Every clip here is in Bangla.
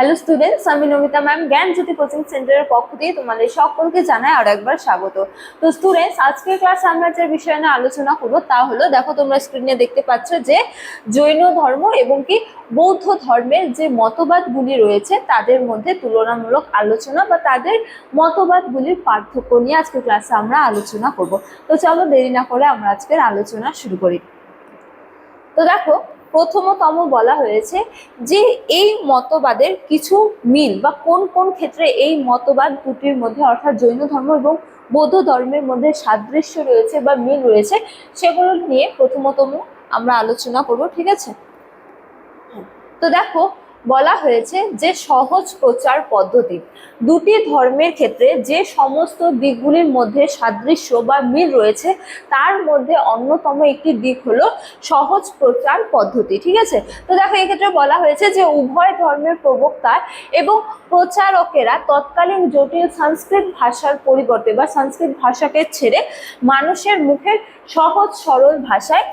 হ্যালো স্টুডেন্টস, আমি নমিতা ম্যাম জ্ঞানজ্যোতি কোচিং সেন্টারের পক্ষ দিয়ে তোমাদের সকলকে জানাই আরো একবার স্বাগত। তো স্টুডেন্টস, আজকের ক্লাসে আমরা যে বিষয় নিয়ে আলোচনা করবো তা হলো, দেখো তোমরা স্ক্রিনে দেখতে পাচ্ছ যে জৈন ধর্ম এবং কি বৌদ্ধ ধর্মের যে মতবাদগুলি রয়েছে তাদের মধ্যে তুলনামূলক আলোচনা বা তাদের মতবাদগুলির পার্থক্য নিয়ে আজকের ক্লাসে আমরা আলোচনা করব। তো চলো দেরি না করে আমরা আজকের আলোচনা শুরু করি। তো দেখো, প্রথমতম বলা হয়েছে যে এই মতবাদের কিছু মিল বা কোন কোন ক্ষেত্রে এই মতবাদ দুটির মধ্যে অর্থাৎ জৈন ধর্ম এবং বৌদ্ধ ধর্মের মধ্যে সাদৃশ্য রয়েছে বা মিল রয়েছে সেগুলো নিয়ে প্রথমতম আমরা আলোচনা করব, ঠিক আছে। তো দেখো, বলা হয়েছে যে সহজ প্রচার পদ্ধতি দুটি ধর্মের ক্ষেত্রে যে সমস্ত দিকগুলির মধ্যে সাদৃশ্য বা মিল রয়েছে তার মধ্যে অন্যতম একটি দিক হলো সহজ প্রচার পদ্ধতি, ঠিক আছে। তো দেখো, এক্ষেত্রে বলা হয়েছে যে উভয় ধর্মের প্রবক্তা এবং প্রচারকেরা তৎকালীন জটিল সংস্কৃত ভাষার পরিবর্তে বা সংস্কৃত ভাষাকে ছেড়ে মানুষের মুখের সহজ সরল ভাষায়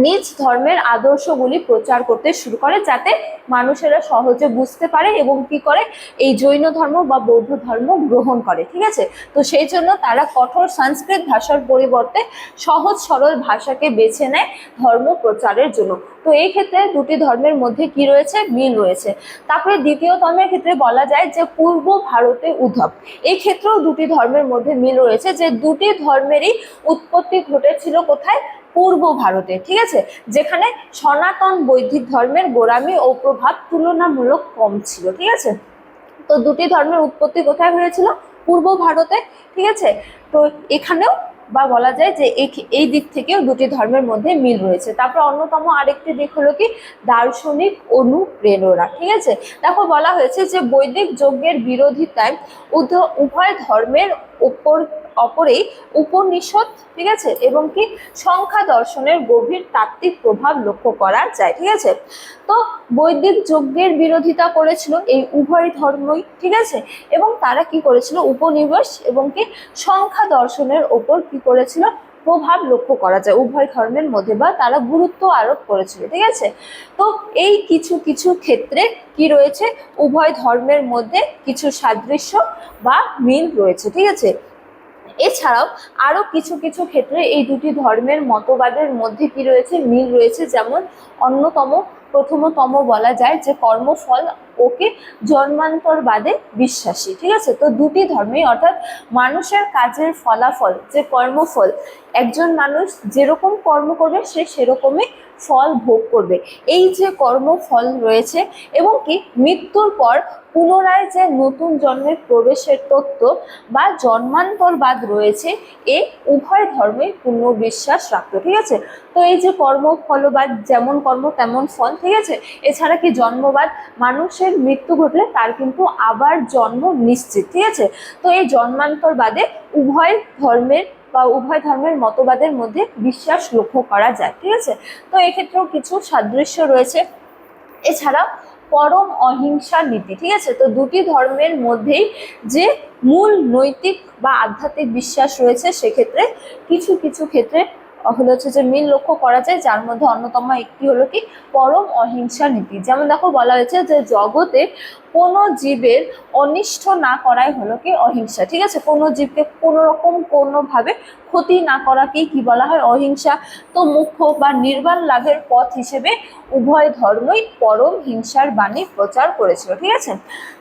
নিজ ধর্মের আদর্শগুলি প্রচার করতে শুরু করে, যাতে মানুষেরা সহজে বুঝতে পারে এবং কি করে এই জৈন ধর্ম বা বৌদ্ধ ধর্ম গ্রহণ করে, ঠিক আছে। তো সেই জন্য তারা কঠোর সংস্কৃত ভাষার পরিবর্তে সহজ সরল ভাষাকে বেছে নেয় ধর্ম প্রচারের জন্য। তো এই ক্ষেত্রে দুটি ধর্মের মধ্যে কি রয়েছে, মিল রয়েছে। তারপরে দ্বিতীয় ধর্মের ক্ষেত্রে বলা যায় যে পূর্ব ভারতে উদ্ভব, এই ক্ষেত্রেও দুটি ধর্মের মধ্যে মিল রয়েছে, যে দুটি ধর্মেরই উৎপত্তি ঘটেছিল কোথায়, পূর্ব ভারতে, ঠিক আছে, যেখানে সনাতন বৈদিক ধর্মের গোড়ামি ও প্রভাব তুলনামূলক কম ছিল, ঠিক আছে। তো দুটি ধর্মের উৎপত্তি কোথায় হয়েছিল, পূর্ব ভারতে, ঠিক আছে। তো এখানেও বা বলা যায় যে এই দিক থেকেও দুটি ধর্মের মধ্যে মিল রয়েছে। তারপর অন্যতম আরেকটি দিক হলো কি দার্শনিক অনুপ্রেরণা, ঠিক আছে। দেখো, বলা হয়েছে যে বৈদিক যজ্ঞের বিরোধিতায় উভয় ধর্মের অপরেই উপনিষদ, ঠিক আছে, এবং কি সংখ্যা দর্শনের গভীর তাত্ত্বিক প্রভাব লক্ষ্য করা যায়, ঠিক আছে। তো বৈদিক যজ্ঞের বিরোধিতা করেছিল এই উভয় ধর্মই, ঠিক আছে, এবং তারা কি করেছিল, উপনিবেশ এবং কি সংখ্যা দর্শনের ওপর কি করেছিল, প্রভাব লক্ষ্য করা যায় উভয় ধর্মের মধ্যে, বা তারা গুরুত্ব আরোপ করেছিল, ঠিক আছে। তো এই কিছু কিছু ক্ষেত্রে কি রয়েছে, উভয় ধর্মের মধ্যে কিছু সাদৃশ্য বা মিল রয়েছে, ঠিক আছে। এছাড়াও আরো কিছু কিছু ক্ষেত্রে এই দুটি ধর্মের মতবাদের মধ্যে কি রয়েছে, মিল রয়েছে। যেমন প্রথমতম বলা যায় যে কর্মফল ওকে জন্মান্তরবাদে বিশ্বাসী, ঠিক আছে। তো দুটি ধর্মেই অর্থাৎ মানুষের কাজের ফলাফল যে কর্মফল, একজন মানুষ যেরকম কর্ম করবে সে সেরকমই ফল ভোগ করবে, এই যে কর্মফল রয়েছে, এবং কি মৃত্যুর পর পুনরায় যে নতুন জন্মের প্রবেশের তত্ত্ব বা জন্মান্তরবাদ রয়েছে, এই উভয় ধর্মে পূর্ণ বিশ্বাস রাখতো, ঠিক আছে। তো এই যে কর্মফলবাদ, যেমন কর্ম তেমন ফল, ঠিক আছে। এছাড়া কি জন্মবাদ, মানুষের মৃত্যু ঘটলে তার কিন্তু আবার জন্ম নিশ্চিত, ঠিক আছে। তো এই জন্মান্তরবাদে উভয় ধর্মের মতবাদের মধ্যে বিশ্বাস লক্ষ্য করা যায়, ঠিক আছে। তো এক্ষেত্রেও কিছু সাদৃশ্য রয়েছে। এছাড়া পরম অহিংসা নীতি, ঠিক আছে। তো দুটি ধর্মের মধ্যেই যে মূল নৈতিক বা আধ্যাত্মিক বিশ্বাস রয়েছে, সেক্ষেত্রে কিছু কিছু ক্ষেত্রে হচ্ছে যে মিল লক্ষ্য করা যায়, যার মধ্যে অন্যতম একটি হলো কি পরম অহিংসা নীতি। যেমন দেখো, বলা হয়েছে যে জগতে কোনো জীবের অনিষ্ট না করাই হলো কি অহিংসা, ঠিক আছে। কোনো জীবকে কোনো রকম কোনোভাবে ক্ষতি না করাকেই কি বলা হয়, অহিংসা। তো মুখ্য বা নির্বাণ লাভের পথ হিসেবে উভয় ধর্মই পরম হিংসার বাণী প্রচার করেছিল, ঠিক আছে।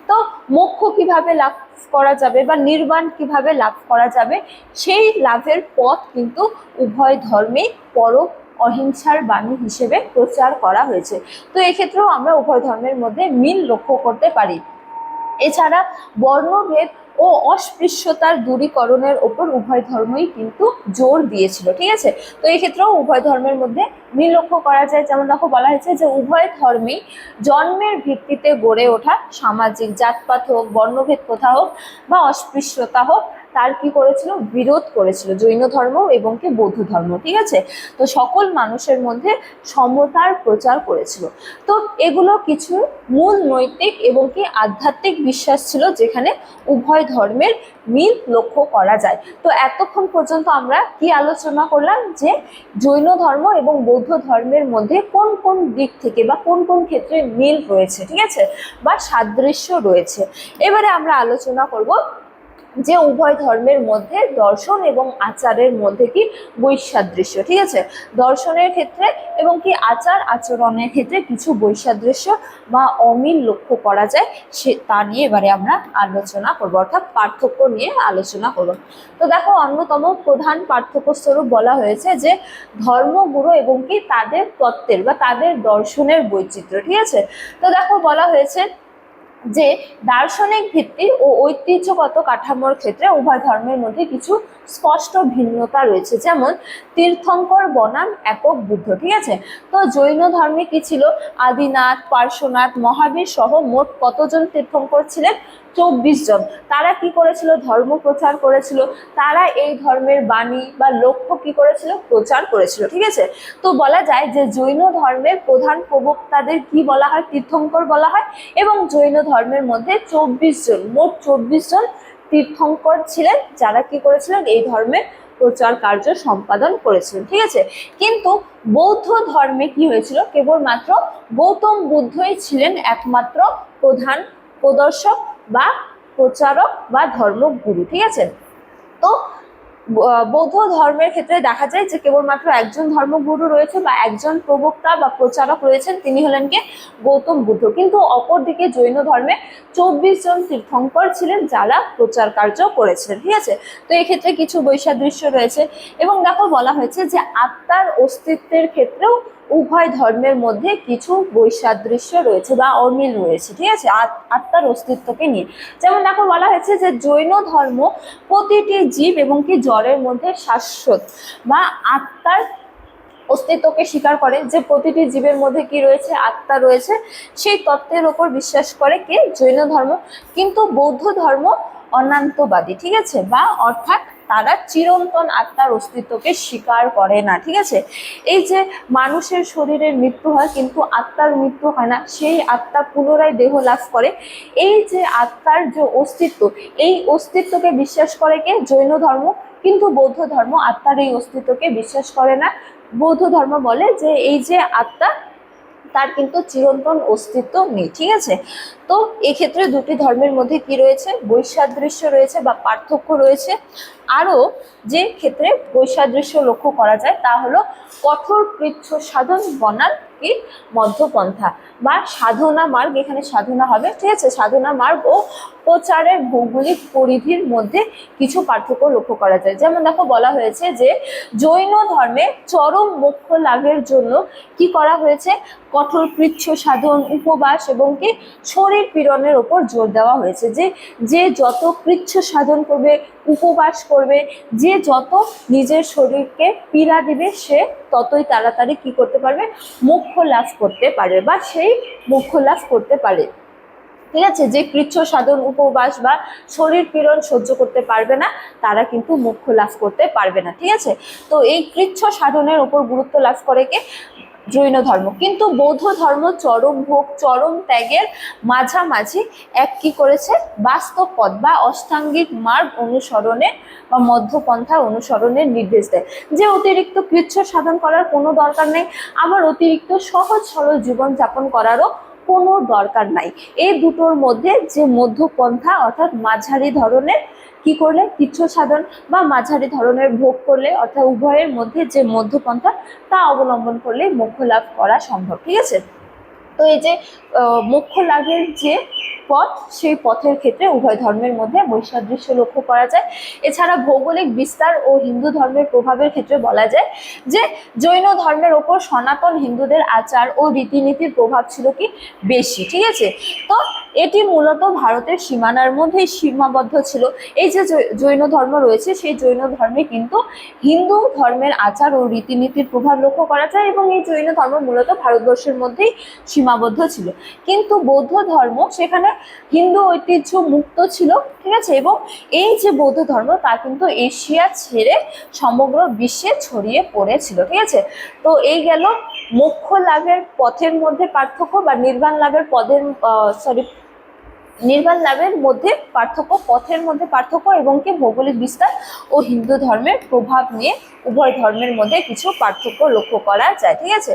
তো মোক্ষ কিভাবে লাভ করা যাবে বা নির্বাণ কিভাবে লাভ করা যাবে, সেই লাভের পথ কিন্তু উভয় ধর্মেই পরম অহিংসার বাণী হিসেবে প্রচার করা হয়েছে। তো এক্ষেত্রেও আমরা উভয় ধর্মের মধ্যে মিল লক্ষ্য করতে পারি। এছাড়া বর্ণভেদ ও অস্পৃশ্যতার দূরীকরণের ওপর উভয় ধর্মই কিন্তু জোর দিয়েছিল, ঠিক আছে। তো এই ক্ষেত্রেও উভয় ধর্মের মধ্যে মিল লক্ষ্য করা যায়। যেমন দেখো, বলা হয়েছে যে উভয় ধর্মই জন্মের ভিত্তিতে গড়ে ওঠা সামাজিক জাতপাত হোক, বর্ণভেদ প্রথা হোক বা অস্পৃশ্যতা হোক, তার কি করেছিল, বিরোধ করেছিল, জৈন ধর্ম এবং কি বৌদ্ধ ধর্ম। ঠিক আছে, তো সকল মানুষের মধ্যে সমতার প্রচার করেছিল। তো এগুলো কিছু মূল নৈতিক এবং কি আধ্যাত্মিক বিশ্বাস ছিল, যেখানে উভয় ধর্মের মিল লক্ষ্য করা যায়। তো এতক্ষণ পর্যন্ত আমরা কি আলোচনা করলাম, যে জৈন ধর্ম এবং বৌদ্ধ ধর্মের মধ্যে কোন কোন দিক থেকে বা কোন কোন ক্ষেত্রে মিল রয়েছে, ঠিক আছে, বা সাদৃশ্য রয়েছে। এবারে আমরা আলোচনা করব যে উভয় ধর্মের মধ্যে দর্শন এবং আচারের মধ্যে কি বৈসাদৃশ্য। ঠিক আছে, দর্শনের ক্ষেত্রে এবং কি আচার আচরণের ক্ষেত্রে কিছু বৈসাদৃশ্য বা অমিল লক্ষ্য করা যায়, সে তা নিয়ে এবারে আমরা আলোচনা করব, অর্থাৎ পার্থক্য নিয়ে আলোচনা করব। তো দেখো, অন্যতম প্রধান পার্থক্য স্বরূপ বলা হয়েছে যে ধর্মগুরু এবং কি তাদের তত্ত্বের বা তাদের দর্শনের বৈচিত্র্য। ঠিক আছে, তো দেখো বলা হয়েছে যে দার্শনিক ভিত্তি ও ঐতিহ্যগত কাঠামোর ক্ষেত্রে উভয় ধর্মের মধ্যে কিছু স্পষ্ট ভিন্নতা রয়েছে, যেমন তীর্থঙ্কর বনাম একক বুদ্ধ। ঠিক আছে, তো জৈন ধর্মে কি ছিল, আদিনাথ, পার্শ্বনাথ, মহাবীর সহ মোট কতজন তীর্থঙ্কর ছিলেন? 24 জন। তারা কি করেছিল, ধর্ম প্রচার করেছিল, তারা এই ধর্মের বাণী বা লক্ষ্য কি করেছিল, প্রচার করেছিল। ঠিক আছে, তো বলা যায় যে জৈন ধর্মের প্রধান প্রবক্তাদের কি বলা হয়, তীর্থঙ্কর বলা হয়, এবং জৈন ধর্মের মধ্যে 24 জন, মোট 24 জন তীর্থঙ্কর ছিলেন, যারা কি করেছিলেন, এই ধর্মের প্রচার কার্য সম্পাদন করেছিলেন। ঠিক আছে, কিন্তু বৌদ্ধ ধর্মে কি হয়েছিল, কেবলমাত্র গৌতম বুদ্ধই ছিলেন একমাত্র প্রধান প্রদর্শক বা প্রচারক বা ধর্মগুরু। ঠিক আছে, তো বৌদ্ধ ধর্মের ক্ষেত্রে দেখা যায় যে কেবলমাত্র একজন ধর্মগুরু রয়েছে বা একজন প্রবক্তা বা প্রচারক রয়েছেন, তিনি হলেন কে, গৌতম বুদ্ধ। কিন্তু অপরদিকে জৈন ধর্মে 24 জন তীর্থঙ্কর ছিলেন, যারা প্রচার কার্য করেছিলেন। ঠিক আছে, তো এক্ষেত্রে কিছু বৈসাদৃশ্য রয়েছে। এবং দেখো বলা হয়েছে যে আত্মার অস্তিত্বের ক্ষেত্রেও উভয় ধর্মের মধ্যে কিছু বৈসাদৃশ্য রয়েছে বা অমিল রয়েছে। ঠিক আছে, আত্মার অস্তিত্বকে নিয়ে, যেমন দেখো বলা হয়েছে যে জৈন ধর্ম প্রতিটি জীব এবং কি জড়ের মধ্যে শাশ্বত বা আত্মার অস্তিত্বকে স্বীকার করে, যে প্রতিটি জীবের মধ্যে কি রয়েছে, আত্মা রয়েছে, সেই তত্ত্বের ওপর বিশ্বাস করে কে, জৈন ধর্ম। কিন্তু বৌদ্ধ ধর্ম অনান্তবাদী। ঠিক আছে, বা অর্থাৎ তারা চিরন্তন আত্মার অস্তিত্বকে স্বীকার করে না। ঠিক আছে, এই যে মানুষের শরীরের মৃত্যু হয় কিন্তু আত্মার মৃত্যু হয় না, সেই আত্মা পুনরায় দেহ লাভ করে, এই যে আত্মার যে অস্তিত্ব, এই অস্তিত্বকে বিশ্বাস করে কে, জৈন ধর্ম। কিন্তু বৌদ্ধ ধর্ম আত্মার এই অস্তিত্বকে বিশ্বাস করে না। বৌদ্ধ ধর্ম বলে যে এই যে আত্মা, তার কিন্তু চিরন্তন অস্তিত্ব নেই। ঠিক আছে, তো এক্ষেত্রে দুটি ধর্মের মধ্যে কি রয়েছে, বৈসাদৃশ্য রয়েছে বা পার্থক্য রয়েছে। আরও যে ক্ষেত্রে বৈসাদৃশ্য লক্ষ্য করা যায় তা হলো কঠোর কৃচ্ছ সাধন বনাম কি মধ্যপন্থা বা সাধনা মার্গ, এখানে সাধনা হবে। ঠিক আছে, সাধনা মার্গ ও প্রচারের ভৌগোলিক পরিধির মধ্যে কিছু পার্থক্য লক্ষ্য করা যায়। যেমন দেখো বলা হয়েছে যে জৈন ধর্মে চরম মোক্ষ লাভের জন্য কি করা হয়েছে, কঠোর কৃচ্ছ সাধন, উপবাস এবং কি শরীর পীড়নের ওপর জোর দেওয়া হয়েছে, যে যে যত কৃচ্ছ সাধন করবে, উপবাস করবে, যে যত নিজের শরীরকে পীড়া দিবে, সে ততই তাড়াতাড়ি কি করতে পারবে, মোক্ষ লাভ করতে পারবে বা সেই মোক্ষ লাভ করতে পারে। ঠিক আছে, যে কৃচ্ছ সাধন, উপবাস বা শরীর পীড়ন সহ্য করতে পারবে না, তারা কিন্তু মোক্ষ লাভ করতে পারবে না। ঠিক আছে, তো এই কৃচ্ছ সাধনের ওপর গুরুত্ব লাভ করে কে, জৈন ধর্ম। কিন্তু বৌদ্ধ ধর্ম চরম ভোগ, চরম ত্যাগের মাঝামাঝি এক কি করেছে, বাস্তব পথ বা অষ্টাঙ্গিক মার্গ অনুসরণে বা মধ্যপন্থা অনুসরণের নির্দেশ দেয়, যে অতিরিক্ত কৃচ্ছ সাধন করার কোনো দরকার নেই, আবার অতিরিক্ত সহজ সরল জীবনযাপন করারও কোনো দরকার নাই। এই দুটোর মধ্যে যে মধ্যপন্থা, অর্থাৎ মাঝারি ধরনের কি করলে, কৃচ্ছ সাধন বা মাঝারি ধরনের ভোগ করলে, অর্থাৎ উভয়ের মধ্যে যে মধ্যপন্থা, তা অবলম্বন করলে মোক্ষ লাভ করা সম্ভব। ঠিক আছে, তো এই যে মোক্ষ লাভের যে পথ, সেই পথের ক্ষেত্রে উভয় ধর্মের মধ্যে বৈসাদৃশ্য লক্ষ্য করা যায়। এছাড়া ভৌগোলিক বিস্তার ও হিন্দু ধর্মের প্রভাবের ক্ষেত্রে বলা যায় যে জৈন ধর্মের ওপর সনাতন হিন্দুদের আচার ও রীতিনীতির প্রভাব ছিল কি বেশি। ঠিক আছে, তো এটি মূলত ভারতের সীমানার মধ্যেই সীমাবদ্ধ ছিল। এই যে জৈন ধর্ম রয়েছে, সেই জৈন ধর্মে কিন্তু হিন্দু ধর্মের আচার ও রীতিনীতির প্রভাব লক্ষ্য করা যায় এবং এই জৈন ধর্ম মূলত ভারতবর্ষের মধ্যেই সীমাবদ্ধ ছিল। কিন্তু বৌদ্ধ ধর্ম সেখানে হিন্দু ঐতিহ্য মুক্ত ছিল, ঠিক আছে, এবং এই যে বৌদ্ধ ধর্ম তা কিন্তু এশিয়া ছেড়ে সমগ্র বিশ্বে ছড়িয়ে পড়েছিল, ঠিক আছে। তো এই গেল মোক্ষ লাভের পথের মধ্যে পার্থক্য বা নির্বাণ লাভের নির্বাণ লাভের মধ্যে পার্থক্য, পথের মধ্যে পার্থক্য এবং কি ভৌগোলিক বিস্তার ও হিন্দু ধর্মের প্রভাব নিয়ে উভয় ধর্মের মধ্যে কিছু পার্থক্য লক্ষ্য করা যায়, ঠিক আছে।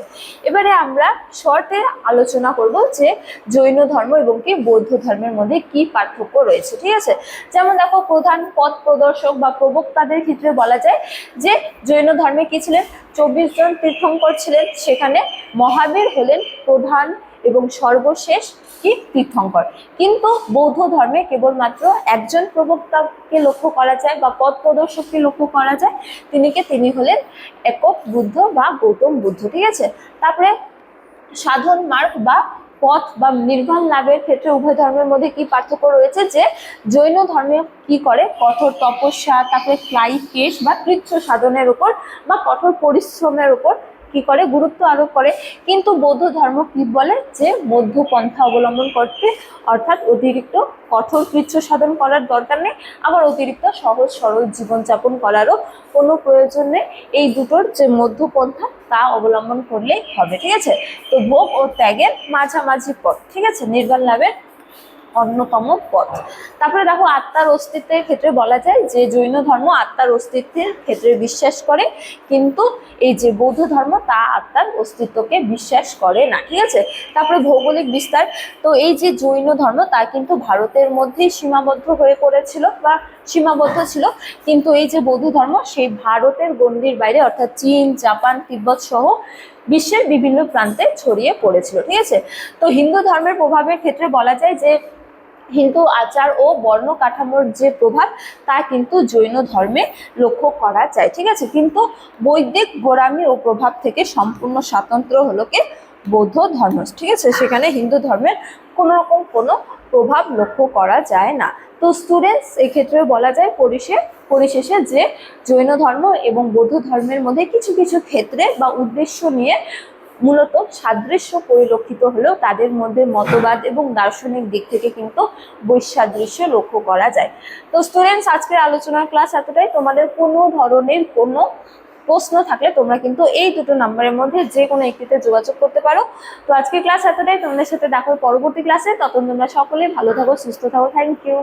এবারে আমরা শর্টে আলোচনা করব যে জৈন ধর্ম এবং কি বৌদ্ধ ধর্মের মধ্যে কি পার্থক্য রয়েছে, ঠিক আছে। যেমন দেখো, প্রধান পথ প্রদর্শক বা প্রবক্তাদের ক্ষেত্রে বলা যায় যে জৈন ধর্মে কি ছিলেন, 24 জন তীর্থঙ্কর ছিলেন, সেখানে মহাবীর হলেন প্রধান এবং সর্বশেষ কি তীর্থঙ্কর। কিন্তু বৌদ্ধ ধর্মে কেবলমাত্র একজন প্রবক্তাকে লক্ষ্য করা যায় বা পথ প্রদর্শককে লক্ষ্য করা যায়, তিনি হলেন একক বুদ্ধ বা গৌতম বুদ্ধ, ঠিক আছে। তারপরে সাধন মার্গ বা পথ বা নির্বাণ লাভের ক্ষেত্রে উভয় ধর্মের মধ্যে কি পার্থক্য রয়েছে, যে জৈন ধর্মে কি করে কঠোর তপস্যা, তারপরে ক্লাই কেশ বা কৃচ্ছ সাধনের উপর বা কঠোর পরিশ্রমের উপর কি করে গুরুত্ব আরোপ করে। কিন্তু বৌদ্ধ ধর্ম কি বলে যে মধ্যপন্থা অবলম্বন করতে, অর্থাৎ অতিরিক্ত কঠোর কৃচ্ছ সাধন করার দরকার নেই, আবার অতিরিক্ত সহজ সরল জীবনযাপন করারও কোনো প্রয়োজন নেই। এই দুটোর যে মধ্যপন্থা তা অবলম্বন করলেই হবে, ঠিক আছে। তো ভোগ ও ত্যাগের মাঝামাঝি পথ, ঠিক আছে, নির্বাণ লাভের অন্যতম পথ। তারপরে দেখো, আত্মার অস্তিত্বের ক্ষেত্রে বলা যায় যে জৈন ধর্ম আত্মার অস্তিত্বের ক্ষেত্রে বিশ্বাস করে, কিন্তু এই যে বৌদ্ধ ধর্ম তা আত্মার অস্তিত্বকে বিশ্বাস করে না, ঠিক আছে। তারপরে ভৌগোলিক বিস্তার, তো এই যে জৈন ধর্ম তা কিন্তু ভারতের মধ্যেই সীমাবদ্ধ হয়ে পড়েছিল বা সীমাবদ্ধ ছিল, কিন্তু এই যে বৌদ্ধ ধর্ম সেই ভারতের গণ্ডির বাইরে, অর্থাৎ চীন, জাপান, তিব্বত সহ বিশ্বের বিভিন্ন প্রান্তে ছড়িয়ে পড়েছিল, ঠিক আছে। তো হিন্দু ধর্মের প্রভাবের ক্ষেত্রে বলা যায় যে হিন্দু আচার ও বর্ণ কাঠামোর যে প্রভাব তা কিন্তু জৈন ধর্মে লক্ষ্য করা যায়, ঠিক আছে। কিন্তু বৈদিক গোড়ামি ও প্রভাব থেকে সম্পূর্ণ স্বাতন্ত্র্য হলো কি বৌদ্ধ ধর্ম, ঠিক আছে। সেখানে হিন্দু ধর্মের কোনো রকম কোনো প্রভাব লক্ষ্য করা যায় না। তো স্টুডেন্টস, এক্ষেত্রে বলা যায় পরিশেষে যে জৈন ধর্ম এবং বৌদ্ধ ধর্মের মধ্যে কিছু কিছু ক্ষেত্রে বা উদ্দেশ্য নিয়ে মূলত সাদৃশ্য পরিলক্ষিত হলেও তাদের মধ্যে মতবাদ এবং দার্শনিক দিক থেকে কিন্তু বৈসাদৃশ্য লক্ষ্য করা যায়। তো স্টুডেন্টস, আজকের আলোচনার ক্লাস এতটাই। তোমাদের কোনো ধরনের কোনো প্রশ্ন থাকলে তোমরা কিন্তু এই দুটো নাম্বারের মধ্যে যে কোনো একটিতে যোগাযোগ করতে পারো। তো আজকের ক্লাস এতটাই, তোমাদের সাথে দেখো পরবর্তী ক্লাসে। ততক্ষণ তোমরা সকলেই ভালো থাকো, সুস্থ থাকো। Thank you.